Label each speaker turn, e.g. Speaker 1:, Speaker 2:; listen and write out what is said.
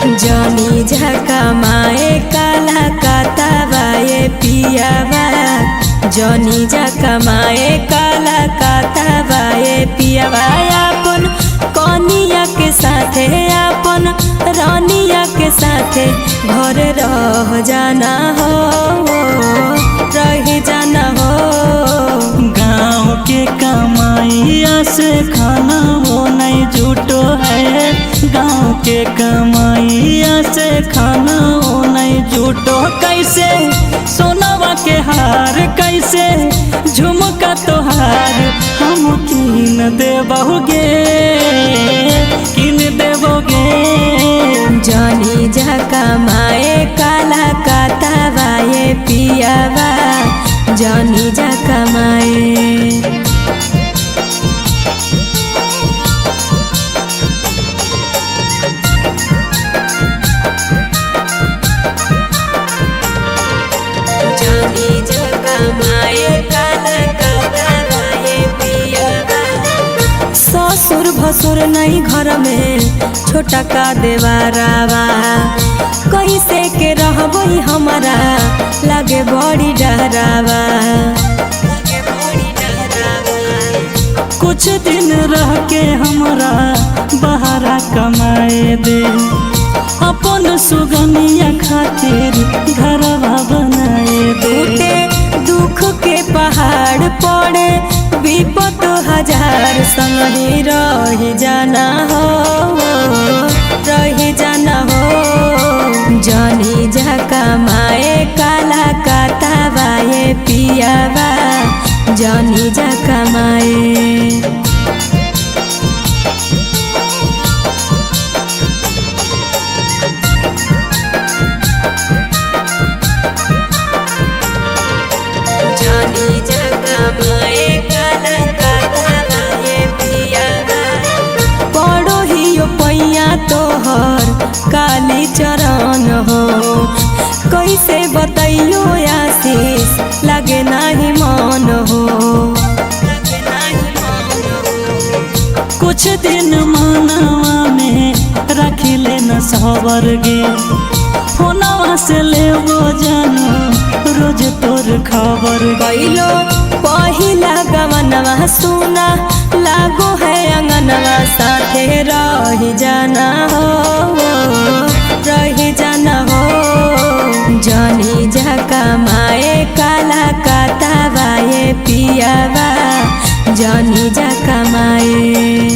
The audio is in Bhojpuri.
Speaker 1: जनी कमाए काला कातावाए पियावा, जनी कमाए काला कातावाए पियावा। अपन कनिया के साथे अपन रानिया के साथे घर रह जाना हो, रह जाना हो।
Speaker 2: गाँव के कमाइया से खाना वो नहीं जुटो है, गाँव के कमाइया से खाना वो नहीं जुटो। कैसे सोनावा के हार कैसे झुमका तोहार हम कीन देबोगे, कीन देबोगे।
Speaker 1: जनी कमाए काला कातावाए पियावा, जनी कमाए। ससुर भसुर नहीं घर में छोटा का देवारावा, कैसे के रहबई हमारा लागे बड़ी डरावा।
Speaker 2: कुछ दिन रह के हमरा बहरा कमाए दे, अपन सुगनिया खातिर घरवा बनाए दे।
Speaker 1: दुख के पहाड़ पड़े विपत हजार संगी रह जाना हो, रह जाना हो। जनी कमाए काला कातावाए पियावा, जनी कमाए। तोहर काली चरण हो, कैसे बतैयो आशीष लगे नहीं मन हो।
Speaker 2: कुछ दिन मनवा में रख ले न सबर गे, फोनवा से लेबो जानो रोज तोर खबर।
Speaker 1: कैलो पहिला गवनवा सुना लागो है अंगनवा, साथे रह जाना हो, रह जाना हो। जनी कमाए काला कातावाए पियावा, जनी कमाए।